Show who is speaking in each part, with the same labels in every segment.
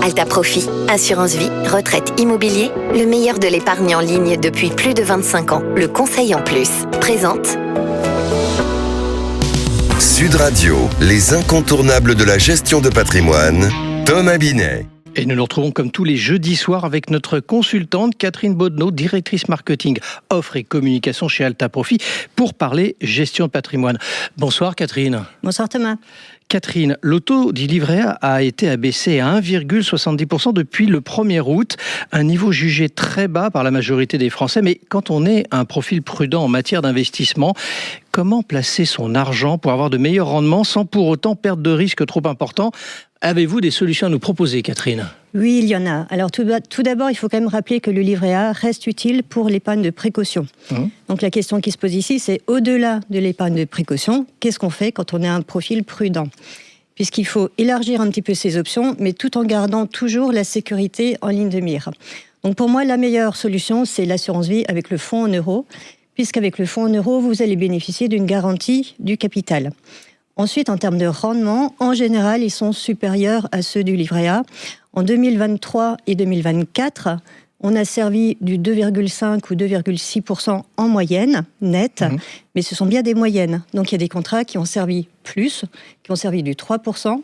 Speaker 1: Alta Profit, assurance vie, retraite, immobilier, le meilleur de l'épargne en ligne depuis plus de 25 ans. Le conseil en plus. Présente
Speaker 2: Sud Radio, les incontournables de la gestion de patrimoine, Thomas Binet.
Speaker 3: Et nous nous retrouvons comme tous les jeudis soirs avec notre consultante Catherine Boddenot, directrice marketing, offre et communication chez Alta Profit, pour parler gestion de patrimoine. Bonsoir Catherine.
Speaker 4: Bonsoir Thomas.
Speaker 3: Catherine, le taux du livret A a été abaissé à 1,70% depuis le 1er août, un niveau jugé très bas par la majorité des Français. Mais quand on est un profil prudent en matière d'investissement, comment placer son argent pour avoir de meilleurs rendements sans pour autant perdre de risques trop importants ? Avez-vous des solutions à nous proposer, Catherine ?
Speaker 4: Oui, il y en a. Alors tout d'abord, il faut quand même rappeler que le livret A reste utile pour l'épargne de précaution. Donc la question qui se pose ici, c'est au-delà de l'épargne de précaution, qu'est-ce qu'on fait quand on a un profil prudent ? Puisqu'il faut élargir un petit peu ses options, mais tout en gardant toujours la sécurité en ligne de mire. Donc pour moi, la meilleure solution, c'est l'assurance vie avec le fonds en euros, puisqu'avec le fonds en euros, vous allez bénéficier d'une garantie du capital. Ensuite, en termes de rendement, en général, ils sont supérieurs à ceux du livret A. En 2023 et 2024, on a servi du 2,5 ou 2,6% en moyenne, net, mais ce sont bien des moyennes. Donc il y a des contrats qui ont servi plus, qui ont servi du 3%,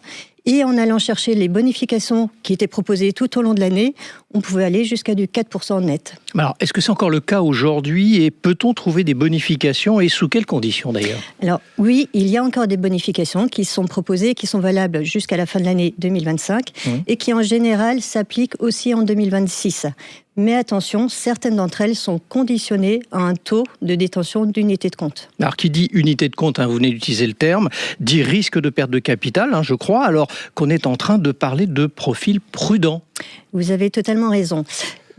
Speaker 4: et en allant chercher les bonifications qui étaient proposées tout au long de l'année, on pouvait aller jusqu'à du 4% net.
Speaker 3: Alors, est-ce que c'est encore le cas aujourd'hui et peut-on trouver des bonifications et sous quelles conditions d'ailleurs ?
Speaker 4: Alors oui, il y a encore des bonifications qui sont proposées, qui sont valables jusqu'à la fin de l'année 2025 et qui en général s'appliquent aussi en 2026. Mais attention, certaines d'entre elles sont conditionnées à un taux de détention d'unité de compte.
Speaker 3: Alors qui dit unité de compte, vous venez d'utiliser le terme, dit risque de perte de capital, je crois, alors qu'on est en train de parler de profil prudent.
Speaker 4: Vous avez totalement raison.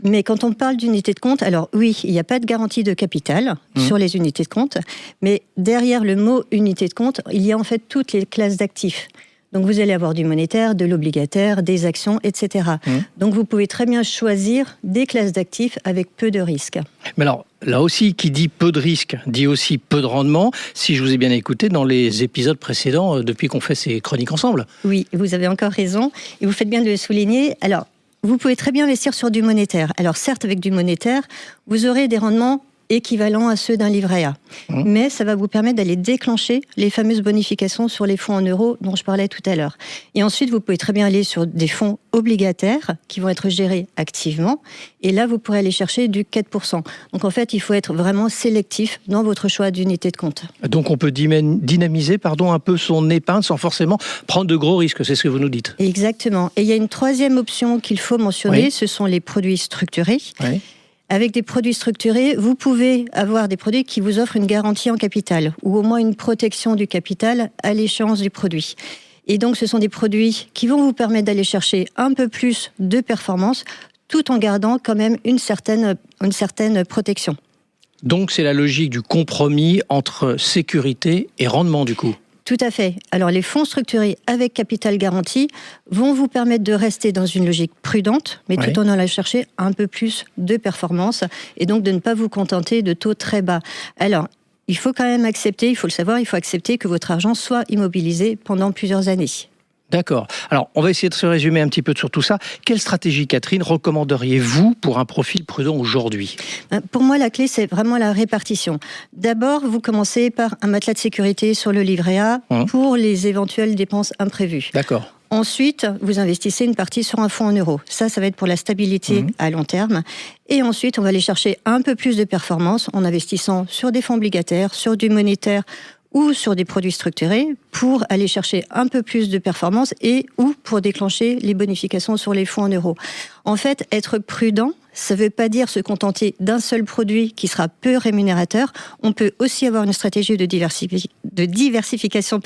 Speaker 4: Mais quand on parle d'unité de compte, alors oui, il n'y a pas de garantie de capital sur les unités de compte, mais derrière le mot unité de compte, il y a en fait toutes les classes d'actifs. Donc vous allez avoir du monétaire, de l'obligataire, des actions, etc. Donc vous pouvez très bien choisir des classes d'actifs avec peu de risques.
Speaker 3: Mais alors, là aussi, qui dit peu de risques, dit aussi peu de rendement, si je vous ai bien écouté dans les épisodes précédents, depuis qu'on fait ces chroniques ensemble.
Speaker 4: Oui, vous avez encore raison, et vous faites bien de le souligner. Alors, vous pouvez très bien investir sur du monétaire. Alors certes, avec du monétaire, vous aurez des rendements équivalents à ceux d'un livret A. Mais ça va vous permettre d'aller déclencher les fameuses bonifications sur les fonds en euros dont je parlais tout à l'heure. Et ensuite, vous pouvez très bien aller sur des fonds obligataires qui vont être gérés activement. Et là, vous pourrez aller chercher du 4%. Donc en fait, il faut être vraiment sélectif dans votre choix d'unité de compte.
Speaker 3: Donc on peut dynamiser un peu son épargne sans forcément prendre de gros risques, c'est ce que vous nous dites.
Speaker 4: Exactement. Et il y a une troisième option qu'il faut mentionner, ce sont les produits structurés. Oui. Avec des produits structurés, vous pouvez avoir des produits qui vous offrent une garantie en capital ou au moins une protection du capital à l'échéance du produit. Et donc, ce sont des produits qui vont vous permettre d'aller chercher un peu plus de performance tout en gardant quand même une certaine protection.
Speaker 3: Donc, c'est la logique du compromis entre sécurité et rendement du coup.
Speaker 4: Tout à fait. Alors, les fonds structurés avec capital garanti vont vous permettre de rester dans une logique prudente, mais tout en allant chercher un peu plus de performance et donc de ne pas vous contenter de taux très bas. Alors, il faut quand même accepter, il faut le savoir, il faut accepter que votre argent soit immobilisé pendant plusieurs années.
Speaker 3: D'accord. Alors, on va essayer de se résumer un petit peu sur tout ça. Quelle stratégie, Catherine, recommanderiez-vous pour un profil prudent aujourd'hui ?
Speaker 4: Pour moi, la clé, c'est vraiment la répartition. D'abord, vous commencez par un matelas de sécurité sur le livret A pour les éventuelles dépenses imprévues.
Speaker 3: D'accord.
Speaker 4: Ensuite, vous investissez une partie sur un fonds en euros. Ça va être pour la stabilité à long terme. Et ensuite, on va aller chercher un peu plus de performance en investissant sur des fonds obligataires, sur du monétaire ou sur des produits structurés pour aller chercher un peu plus de performance et ou pour déclencher les bonifications sur les fonds en euros. En fait, être prudent, ça ne veut pas dire se contenter d'un seul produit qui sera peu rémunérateur. On peut aussi avoir une stratégie de diversification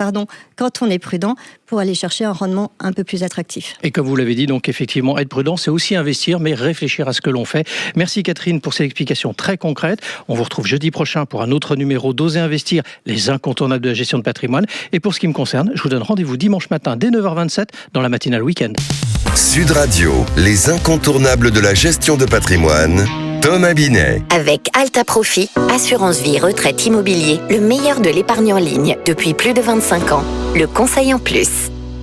Speaker 4: quand on est prudent pour aller chercher un rendement un peu plus attractif.
Speaker 3: Et comme vous l'avez dit, donc effectivement, être prudent, c'est aussi investir, mais réfléchir à ce que l'on fait. Merci Catherine pour ces explications très concrètes. On vous retrouve jeudi prochain pour un autre numéro d'Oser investir, les incontournables de la gestion de patrimoine. Et pour ce qui me concerne, je vous donne rendez-vous dimanche matin dès 9h27 dans la matinale week-end.
Speaker 2: Sud Radio, les incontournables de la gestion de patrimoine, Thomas Binet.
Speaker 1: Avec Alta Profit, assurance vie, retraite, immobilier, le meilleur de l'épargne en ligne depuis plus de 25 ans. Le conseil en plus.